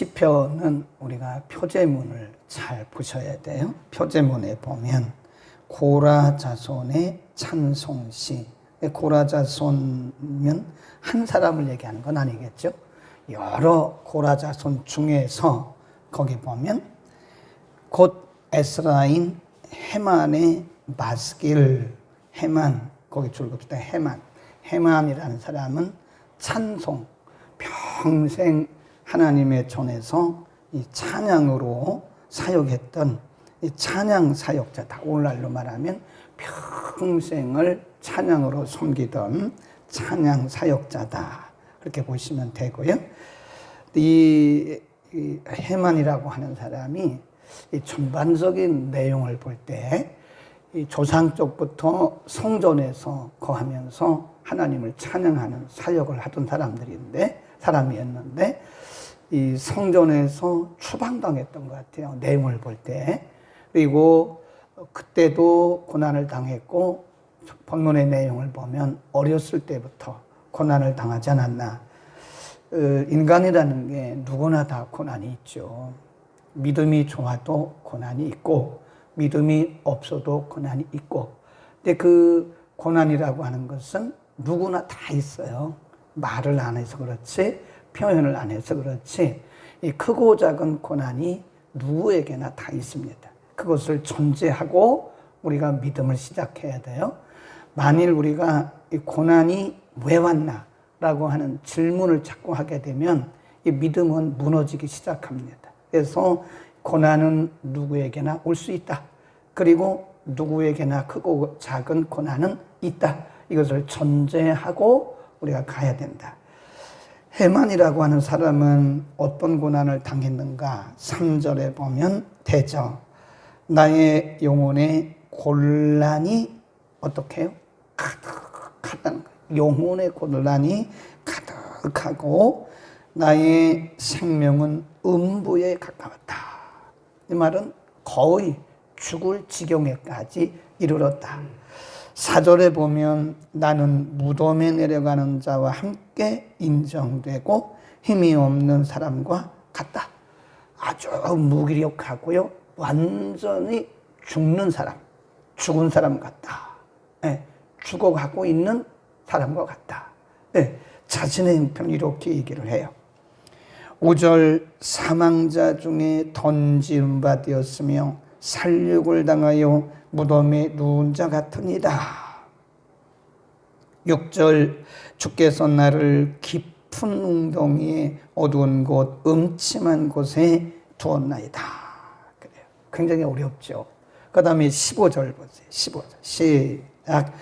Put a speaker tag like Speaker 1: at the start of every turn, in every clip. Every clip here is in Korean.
Speaker 1: 시편은 우리가 표제문을 잘 보셔야 돼요. 표제문에 보면 고라 자손의 찬송시. 고라 자손이면 한 사람을 얘기하는 건 아니겠죠. 여러 고라 자손 중에서 거기 보면 곧 에스라인 헤만의 마스길, 헤만, 거기 줄급시다. 헤만이라는 사람은 찬송, 평생 하나님의 전에서 이 찬양으로 사역했던 이 찬양 사역자다. 오늘날로 말하면 평생을 찬양으로 섬기던 찬양 사역자다. 그렇게 보시면 되고요. 이 헤만이라고 하는 사람이 이 전반적인 내용을 볼 때 이 조상 쪽부터 성전에서 거하면서 하나님을 찬양하는 사역을 하던 사람이었는데 이 성전에서 추방당했던 것 같아요. 내용을 볼 때. 그리고 그때도 고난을 당했고 본문의 내용을 보면 어렸을 때부터 고난을 당하지 않았나. 인간이라는 게 누구나 다 고난이 있죠. 믿음이 좋아도 고난이 있고 믿음이 없어도 고난이 있고. 근데 그 고난이라고 하는 것은 누구나 다 있어요. 말을 안 해서 그렇지, 표현을 안 해서 그렇지, 이 크고 작은 고난이 누구에게나 다 있습니다. 그것을 전제하고 우리가 믿음을 시작해야 돼요. 만일 우리가 이 고난이 왜 왔나? 라고 하는 질문을 자꾸 하게 되면 이 믿음은 무너지기 시작합니다. 그래서 고난은 누구에게나 올 수 있다. 그리고 누구에게나 크고 작은 고난은 있다. 이것을 전제하고 우리가 가야 된다. 헤만이라고 하는 사람은 어떤 고난을 당했는가? 3절에 보면 되죠. 나의 영혼의 곤란이 어떻게 해요? 가득하다는 거예요. 영혼의 곤란이 가득하고 나의 생명은 음부에 가까웠다. 이 말은 거의 죽을 지경에까지 이르렀다. 4절에 보면 나는 무덤에 내려가는 자와 함께 인정되고 힘이 없는 사람과 같다. 아주 무기력하고요. 완전히 죽는 사람, 죽은 사람 같다. 네, 죽어가고 있는 사람과 같다. 네, 자신의 형편을 이렇게 얘기를 해요. 5절 사망자 중에 던지는 바 되었으며 살육을 당하여 무덤에 누운 자 같으니라. 6절 주께서 나를 깊은 웅덩이에 어두운 곳 음침한 곳에 두었나이다. 그래요. 굉장히 어렵죠. 그 다음에 15절 보세요. 15절 시작.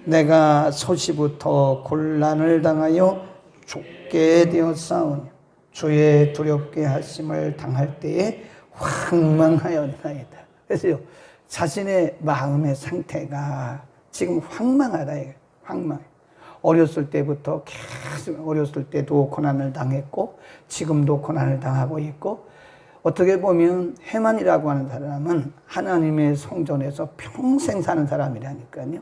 Speaker 1: 내가 소시부터 곤란을 당하여 죽게 되었사오니 주의 두렵게 하심을 당할 때에 황망하였나이다. 그래서요, 자신의 마음의 상태가 지금 황망하다. 황망해. 어렸을 때부터 계속 어렸을 때도 고난을 당했고 지금도 고난을 당하고 있고, 어떻게 보면 헤만이라고 하는 사람은 하나님의 성전에서 평생 사는 사람이라니까요.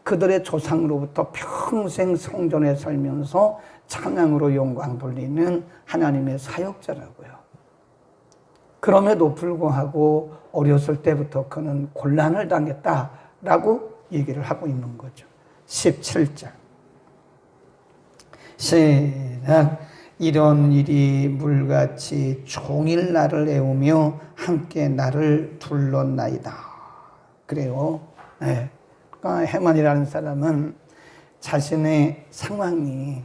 Speaker 1: 그들의 조상으로부터 평생 성전에 살면서 찬양으로 영광 돌리는 하나님의 사역자라고요. 그럼에도 불구하고 어렸을 때부터 그는 곤란을 당했다라고 얘기를 하고 있는 거죠. 17절 시작. 이런 일이 물같이 종일 나를 애우며 함께 나를 둘렀나이다. 그래요. 네. 그러니까 헤만이라는 사람은 자신의 상황이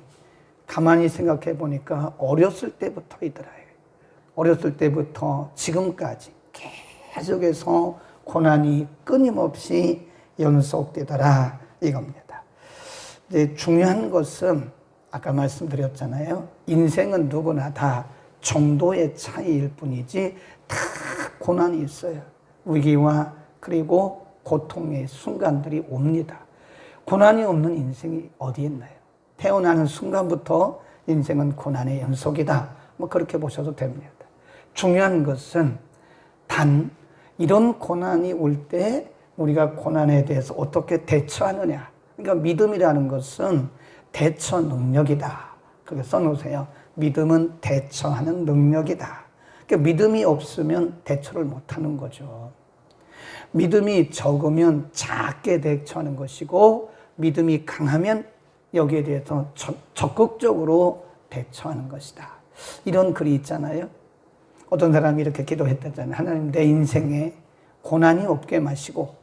Speaker 1: 가만히 생각해 보니까 어렸을 때부터이더라요. 어렸을 때부터 지금까지 계속해서 고난이 끊임없이 연속되더라 이겁니다. 이제 중요한 것은 아까 말씀드렸잖아요. 인생은 누구나 다 정도의 차이일 뿐이지 다 고난이 있어요. 위기와 그리고 고통의 순간들이 옵니다. 고난이 없는 인생이 어디 있나요? 태어나는 순간부터 인생은 고난의 연속이다. 뭐 그렇게 보셔도 됩니다. 중요한 것은 단 이런 고난이 올 때 우리가 고난에 대해서 어떻게 대처하느냐. 그러니까 믿음이라는 것은 대처 능력이다. 그렇게 써놓으세요. 믿음은 대처하는 능력이다. 그러니까 믿음이 없으면 대처를 못하는 거죠. 믿음이 적으면 작게 대처하는 것이고 믿음이 강하면 여기에 대해서 적극적으로 대처하는 것이다. 이런 글이 있잖아요. 어떤 사람이 이렇게 기도했다잖아요. 하나님, 내 인생에 고난이 없게 마시고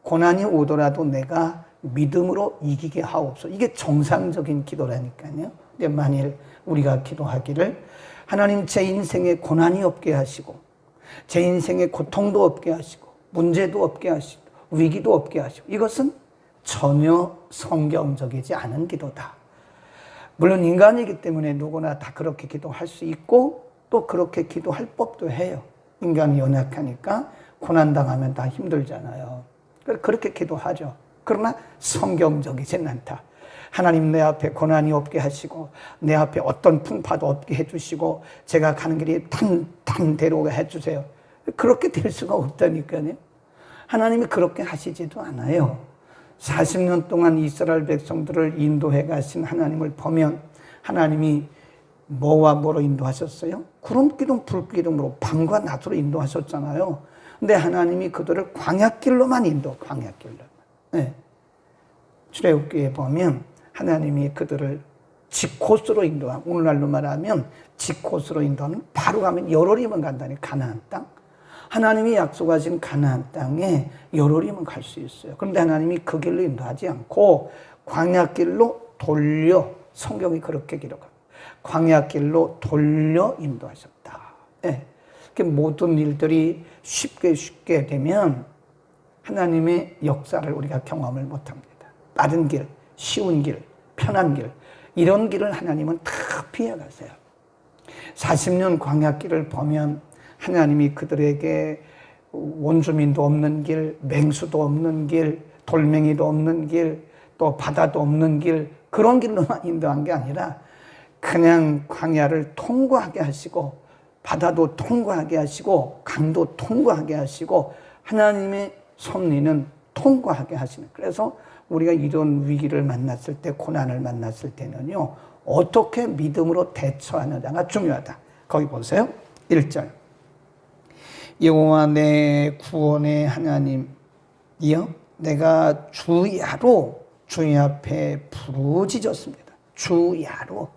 Speaker 1: 고난이 오더라도 내가 믿음으로 이기게 하옵소서. 이게 정상적인 기도라니까요. 근데 만일 우리가 기도하기를 하나님, 제 인생에 고난이 없게 하시고 제 인생에 고통도 없게 하시고 문제도 없게 하시고 위기도 없게 하시고, 이것은 전혀 성경적이지 않은 기도다. 물론 인간이기 때문에 누구나 다 그렇게 기도할 수 있고 또 그렇게 기도할 법도 해요. 인간이 연약하니까 고난당하면 다 힘들잖아요. 그렇게 기도하죠. 그러나 성경적이진 않다. 하나님, 내 앞에 고난이 없게 하시고 내 앞에 어떤 풍파도 없게 해주시고 제가 가는 길이 단단대로 해주세요. 그렇게 될 수가 없다니까요. 하나님이 그렇게 하시지도 않아요. 40년 동안 이스라엘 백성들을 인도해 가신 하나님을 보면 하나님이 뭐와 뭐로 인도하셨어요? 구름 기둥, 불 기둥으로 밤과 낮으로 인도하셨잖아요. 근데 하나님이 그들을 광야길로만 광야길로만. 네. 출애굽기에 보면 하나님이 그들을 직코스로 인도하고, 오늘날로 말하면 직코스로 인도하는, 바로 가면 열흘이면 간다니, 가나안 땅. 하나님이 약속하신 가나안 땅에 열흘이면 갈 수 있어요. 그런데 하나님이 그 길로 인도하지 않고 광야길로 돌려, 성경이 그렇게 기록합니다. 광야길로 돌려 인도하셨다. 네. 모든 일들이 쉽게 되면 하나님의 역사를 우리가 경험을 못합니다. 빠른 길, 쉬운 길, 편한 길, 이런 길을 하나님은 다 피해가세요. 40년 광야길을 보면 하나님이 그들에게 원주민도 없는 길, 맹수도 없는 길, 돌멩이도 없는 길, 또 바다도 없는 길, 그런 길로만 인도한 게 아니라 그냥 광야를 통과하게 하시고 바다도 통과하게 하시고 강도 통과하게 하시고 하나님의 섭리는 통과하게 하시는. 그래서 우리가 이런 위기를 만났을 때, 고난을 만났을 때는요, 어떻게 믿음으로 대처하느냐가 중요하다. 거기 보세요. 1절. 여호와 내 구원의 하나님이여, 내가 주야로 주의 앞에 부르짖었습니다. 주야로.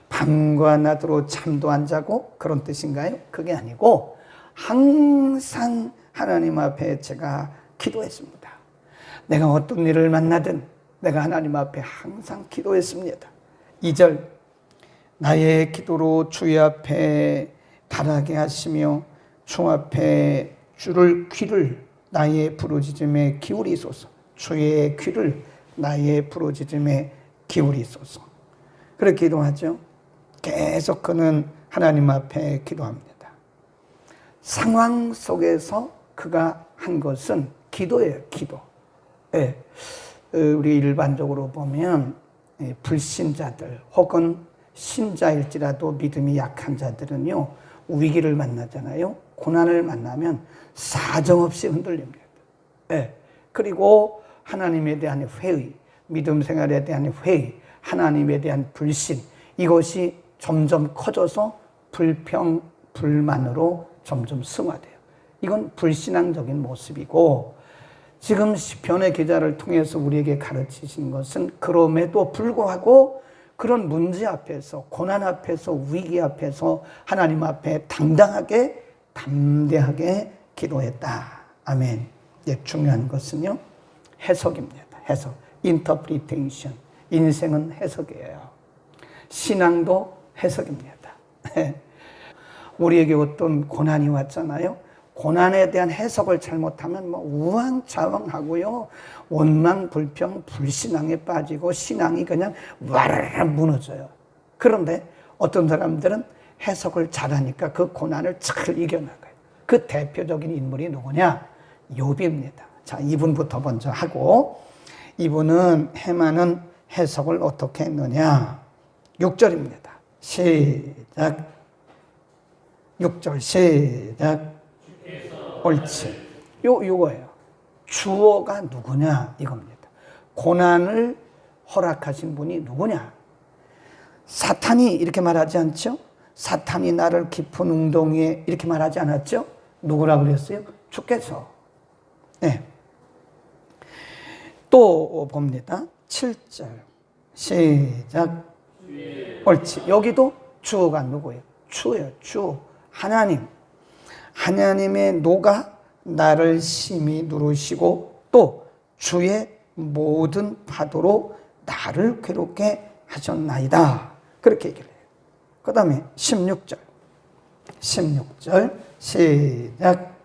Speaker 1: 밤과 낮으로 잠도 안 자고 그런 뜻인가요? 그게 아니고 항상 하나님 앞에 제가 기도했습니다. 내가 어떤 일을 만나든 내가 하나님 앞에 항상 기도했습니다. 2절. 나의 기도로 주의 앞에 달하게 하시며 주 앞에 주를 귀를 나의 부르짖음에 기울이소서. 주의 귀를 나의 부르짖음에 기울이소서. 그렇게 기도하죠. 계속 그는 하나님 앞에 기도합니다. 상황 속에서 그가 한 것은 기도예요. 기도. 네. 우리 일반적으로 보면 불신자들 혹은 신자일지라도 믿음이 약한 자들은요, 위기를 만나잖아요. 고난을 만나면 사정없이 흔들립니다. 네. 그리고 하나님에 대한 회의, 믿음 생활에 대한 회의, 하나님에 대한 불신, 이것이 점점 커져서 불평, 불만으로 점점 승화돼요. 이건 불신앙적인 모습이고, 지금 시편의 기자를 통해서 우리에게 가르치신 것은 그럼에도 불구하고 그런 문제 앞에서, 고난 앞에서, 위기 앞에서 하나님 앞에 당당하게, 담대하게 기도했다. 아멘. 중요한 것은요, 해석입니다. 해석. interpretation. 인생은 해석이에요. 신앙도 해석입니다. 우리에게 어떤 고난이 왔잖아요. 고난에 대한 해석을 잘못하면 우왕좌왕하고요, 원망, 불평, 불신앙에 빠지고 신앙이 그냥 와르르 무너져요. 그런데 어떤 사람들은 해석을 잘하니까 그 고난을 잘 이겨나가요. 그 대표적인 인물이 누구냐? 욥입니다. 자, 이분부터 먼저 하고, 이분은 해마는 해석을 어떻게 했느냐? 6절입니다. 시작. 6절 시작. 옳지. 요거예요. 주어가 누구냐? 이겁니다. 고난을 허락하신 분이 누구냐? 사탄이 이렇게 말하지 않죠? 사탄이 나를 깊은 웅덩이에 이렇게 말하지 않았죠? 누구라 그랬어요? 주께서. 네. 또 봅니다. 7절 시작. 옳지. 여기도 주가 누구예요? 주예요. 주. 하나님. 하나님의 노가 나를 심히 누르시고 또 주의 모든 파도로 나를 괴롭게 하셨나이다. 그렇게 얘기를 해요. 그 다음에 16절 시작.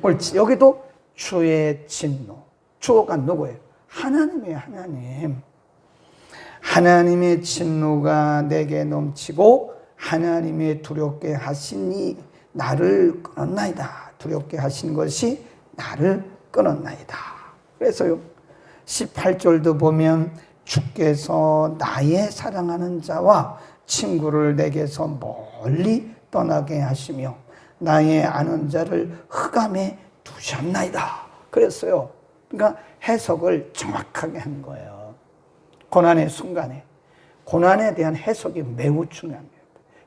Speaker 1: 옳지. 여기도 주의 진노. 주가 누구예요? 하나님이에요. 하나님. 하나님의 진노가 내게 넘치고 하나님의 두렵게 하시니 나를 끊었나이다. 두렵게 하신 것이 나를 끊었나이다. 그래서요 18절도 보면 주께서 나의 사랑하는 자와 친구를 내게서 멀리 떠나게 하시며 나의 아는 자를 흑암에 두셨나이다. 그랬어요. 그러니까 해석을 정확하게 한 거예요. 고난의 순간에 고난에 대한 해석이 매우 중요합니다.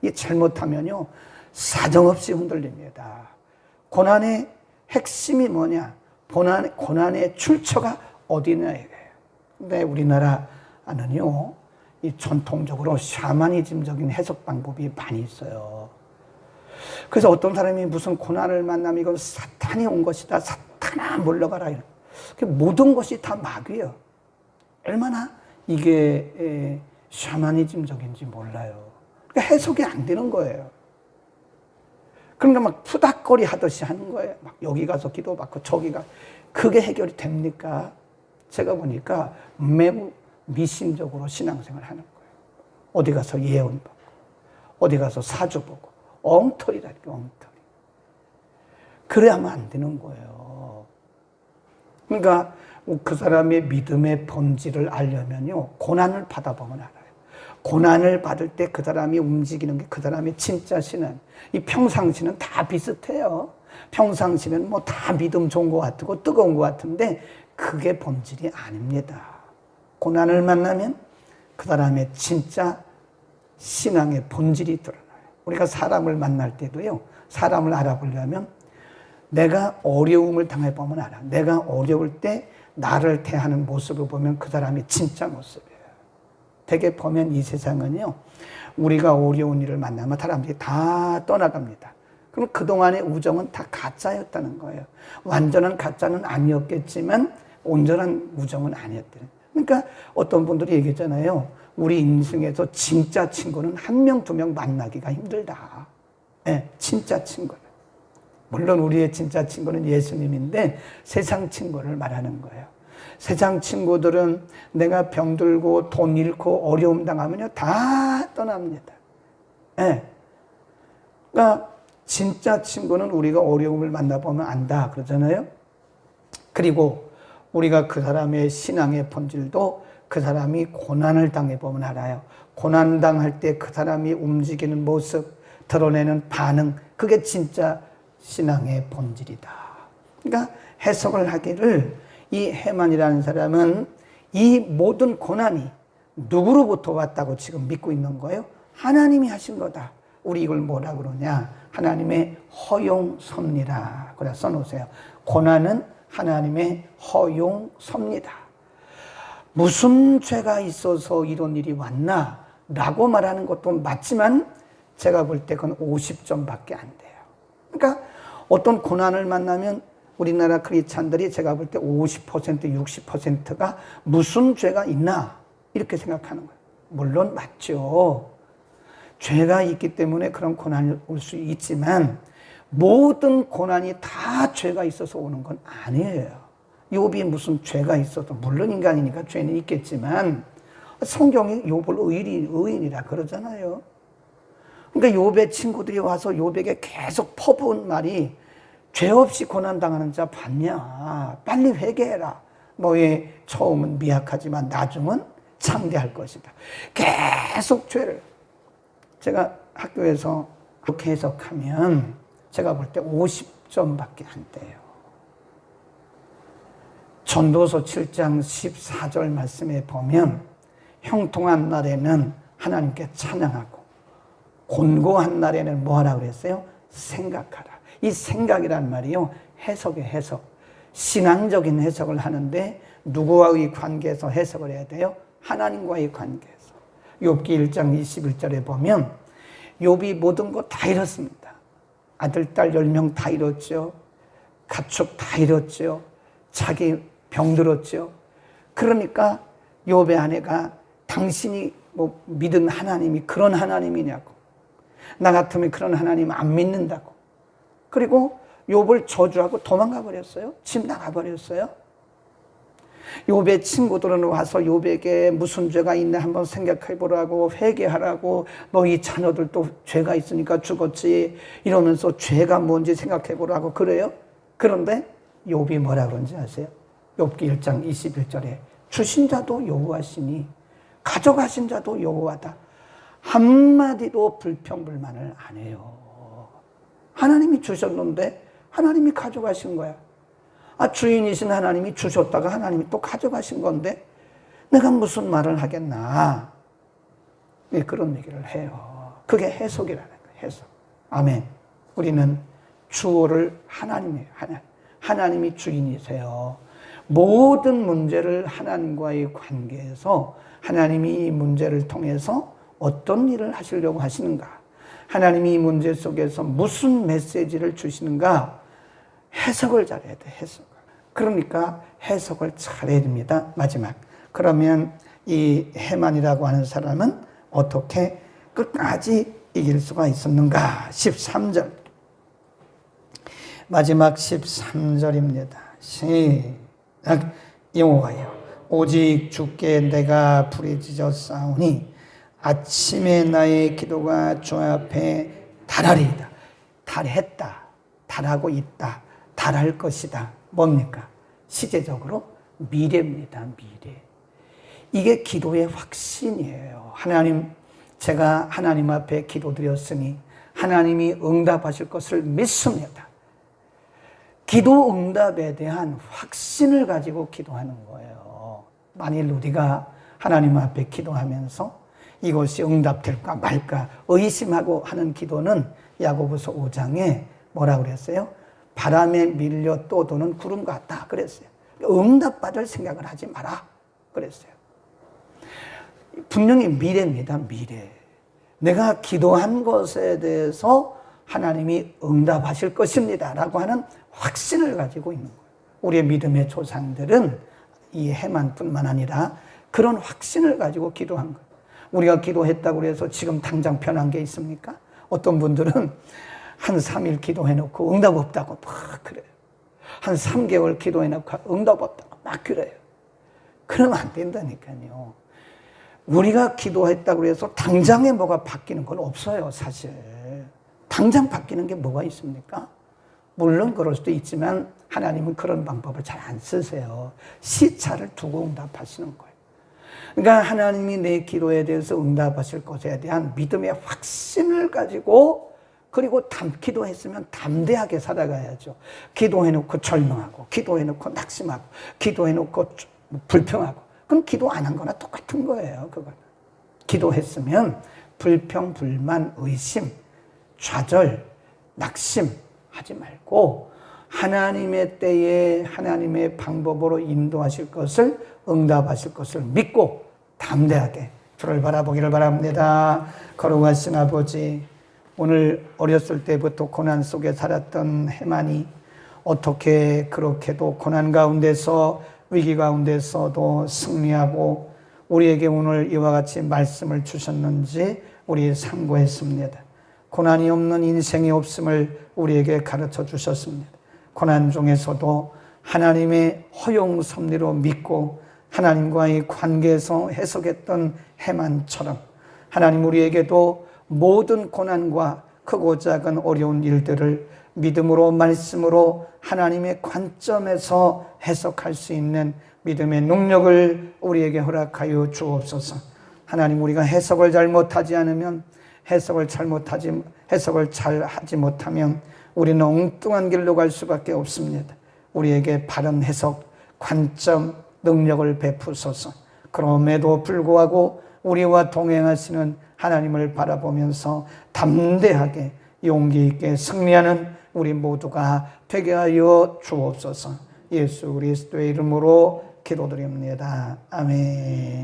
Speaker 1: 이 잘못하면요 사정없이 흔들립니다. 고난의 핵심이 뭐냐? 고난의 출처가 어디냐 이거예요. 근데 우리나라는요 이 전통적으로 샤머니즘적인 해석 방법이 많이 있어요. 그래서 어떤 사람이 무슨 고난을 만나면 이건 사탄이 온 것이다. 사탄아 물러가라. 모든 것이 다 마귀예요. 얼마나 이게 샤머니즘적인지 몰라요. 그러니까 해석이 안 되는 거예요. 그러니까 막 푸닥거리 하듯이 하는 거예요. 막 여기 가서 기도받고 저기 가. 그게 해결이 됩니까? 제가 보니까 매우 미심적으로 신앙생활 하는 거예요. 어디 가서 예언 받고 어디 가서 사주 보고 엉터리라니까 엉터리. 그래야만 안 되는 거예요. 그러니까 그 사람의 믿음의 본질을 알려면요 고난을 받아보면 알아요. 고난을 받을 때 그 사람이 움직이는 게 그 사람의 진짜 신은 이 평상시는 다 비슷해요. 평상시는 뭐 다 믿음 좋은 것 같고 뜨거운 것 같은데 그게 본질이 아닙니다. 고난을 만나면 그 사람의 진짜 신앙의 본질이 드러나요. 우리가 사람을 만날 때도요 사람을 알아보려면 내가 어려움을 당해보면 알아. 내가 어려울 때 나를 대하는 모습을 보면 그 사람이 진짜 모습이에요. 되게 보면 이 세상은요 우리가 어려운 일을 만나면 사람들이 다 떠나갑니다. 그럼 그동안의 우정은 다 가짜였다는 거예요. 완전한 가짜는 아니었겠지만 온전한 우정은 아니었대요. 그러니까 어떤 분들이 얘기했잖아요. 우리 인생에서 진짜 친구는 한 명, 두 명 만나기가 힘들다. 네, 진짜 친구는. 물론 우리의 진짜 친구는 예수님인데 세상 친구를 말하는 거예요. 세상 친구들은 내가 병들고 돈 잃고 어려움 당하면요 다 떠납니다. 네. 그러니까 진짜 친구는 우리가 어려움을 만나보면 안다 그러잖아요. 그리고 우리가 그 사람의 신앙의 본질도 그 사람이 고난을 당해보면 알아요. 고난 당할 때 그 사람이 움직이는 모습, 드러내는 반응, 그게 진짜 신앙의 본질이다. 그러니까 해석을 하기를 이 해만이라는 사람은 이 모든 고난이 누구로부터 왔다고 지금 믿고 있는 거예요? 하나님이 하신 거다. 우리 이걸 뭐라 그러냐? 하나님의 허용섭니다. 그래 써놓으세요. 고난은 하나님의 허용섭니다. 무슨 죄가 있어서 이런 일이 왔나? 라고 말하는 것도 맞지만 제가 볼 때 그건 50점밖에 안 돼요. 그러니까 어떤 고난을 만나면 우리나라 크리스찬들이 제가 볼 때 50%, 60%가 무슨 죄가 있나? 이렇게 생각하는 거예요. 물론 맞죠. 죄가 있기 때문에 그런 고난이 올 수 있지만 모든 고난이 다 죄가 있어서 오는 건 아니에요. 욥이 무슨 죄가 있어도 물론 인간이니까 죄는 있겠지만 성경이 욥을 의인이라 그러잖아요. 그러니까 욥의 친구들이 와서 욥에게 계속 퍼부은 말이 죄 없이 고난당하는 자 봤냐? 빨리 회개해라. 너의 처음은 미약하지만 나중은 창대할 것이다. 계속 죄를. 제가 학교에서 그렇게 해석하면 제가 볼 때 50점밖에 안 돼요. 전도서 7장 14절 말씀에 보면 형통한 날에는 하나님께 찬양하고 곤고한 날에는 뭐 하라 그랬어요? 생각하라. 이 생각이란 말이요, 해석의 해석. 신앙적인 해석을 하는데 누구와의 관계에서 해석을 해야 돼요? 하나님과의 관계에서. 욥기 1장 21절에 보면 욥이 모든 것 다 잃었습니다. 아들, 딸 10명 다 잃었죠. 가축 다 잃었죠. 자기 병들었죠. 그러니까 욥의 아내가 당신이 뭐 믿은 하나님이 그런 하나님이냐고, 나 같으면 그런 하나님 안 믿는다고. 그리고 욥을 저주하고 도망가 버렸어요. 집 나가 버렸어요. 욥의 친구들은 와서 욥에게 무슨 죄가 있나 한번 생각해 보라고, 회개하라고, 너희 자녀들도 죄가 있으니까 죽었지 이러면서 죄가 뭔지 생각해 보라고 그래요. 그런데 욥이 뭐라 그런지 아세요? 욥기 1장 21절에 주신 자도 여호와시니 가져가신 자도 여호와다. 한마디도 불평불만을 안 해요. 하나님이 주셨는데 하나님이 가져가신 거야. 주인이신 하나님이 주셨다가 하나님이 또 가져가신 건데 내가 무슨 말을 하겠나. 네, 그런 얘기를 해요. 그게 해석이라는 거예요. 해석. 아멘. 우리는 주어를 하나님이 주인이세요. 모든 문제를 하나님과의 관계에서 하나님이 이 문제를 통해서 어떤 일을 하시려고 하시는가, 하나님이 이 문제 속에서 무슨 메시지를 주시는가, 해석을 잘해야 돼. 해석을. 그러니까 해석을 잘해야 됩니다. 마지막. 그러면 이 해만이라고 하는 사람은 어떻게 끝까지 이길 수가 있었는가? 13절. 마지막 13절입니다. 시작. 여호와여, 오직 주께 내가 부르짖었사오니 아침에 나의 기도가 주 앞에 달하리이다. 달했다. 달하고 있다. 달할 것이다. 뭡니까? 시제적으로 미래입니다. 미래. 이게 기도의 확신이에요. 하나님, 제가 하나님 앞에 기도드렸으니 하나님이 응답하실 것을 믿습니다. 기도 응답에 대한 확신을 가지고 기도하는 거예요. 만일 우리가 하나님 앞에 기도하면서 이것이 응답될까 말까 의심하고 하는 기도는 야고보서 5장에 뭐라고 그랬어요? 바람에 밀려 떠도는 구름 같다 그랬어요. 응답받을 생각을 하지 마라 그랬어요. 분명히 미래입니다. 미래. 내가 기도한 것에 대해서 하나님이 응답하실 것입니다 라고 하는 확신을 가지고 있는 거예요. 우리의 믿음의 조상들은 이 해만뿐만 아니라 그런 확신을 가지고 기도한 거예요. 우리가 기도했다고 해서 지금 당장 변한 게 있습니까? 어떤 분들은 한 3일 기도해놓고 응답 없다고 막 그래요. 한 3개월 기도해놓고 응답 없다고 막 그래요. 그러면 안 된다니까요. 우리가 기도했다고 해서 당장에 뭐가 바뀌는 건 없어요. 사실 당장 바뀌는 게 뭐가 있습니까? 물론 그럴 수도 있지만 하나님은 그런 방법을 잘 안 쓰세요. 시차를 두고 응답하시는 거예요. 그러니까 하나님이 내 기도에 대해서 응답하실 것에 대한 믿음의 확신을 가지고, 그리고 기도했으면 담대하게 살아가야죠. 기도해놓고 절망하고, 기도해놓고 낙심하고, 기도해놓고 불평하고, 그럼 기도 안 한 거나 똑같은 거예요. 그거는. 기도했으면 불평, 불만, 의심, 좌절, 낙심 하지 말고 하나님의 때에 하나님의 방법으로 인도하실 것을, 응답하실 것을 믿고 담대하게 주를 바라보기를 바랍니다. 거룩하신 아버지, 오늘 어렸을 때부터 고난 속에 살았던 해만이 어떻게 그렇게도 고난 가운데서, 위기 가운데서도 승리하고 우리에게 오늘 이와 같이 말씀을 주셨는지 우리 상고했습니다. 고난이 없는 인생이 없음을 우리에게 가르쳐 주셨습니다. 고난 중에서도 하나님의 허용 섭리로 믿고 하나님과의 관계에서 해석했던 해만처럼 하나님 우리에게도 모든 고난과 크고 작은 어려운 일들을 믿음으로, 말씀으로 하나님의 관점에서 해석할 수 있는 믿음의 능력을 우리에게 허락하여 주옵소서. 하나님, 우리가 해석을 잘 하지 못하면 우리는 엉뚱한 길로 갈 수밖에 없습니다. 우리에게 바른 해석, 관점, 능력을 베푸소서. 그럼에도 불구하고 우리와 동행하시는 하나님을 바라보면서 담대하게 용기 있게 승리하는 우리 모두가 되게 하여 주옵소서. 예수 그리스도의 이름으로 기도드립니다. 아멘.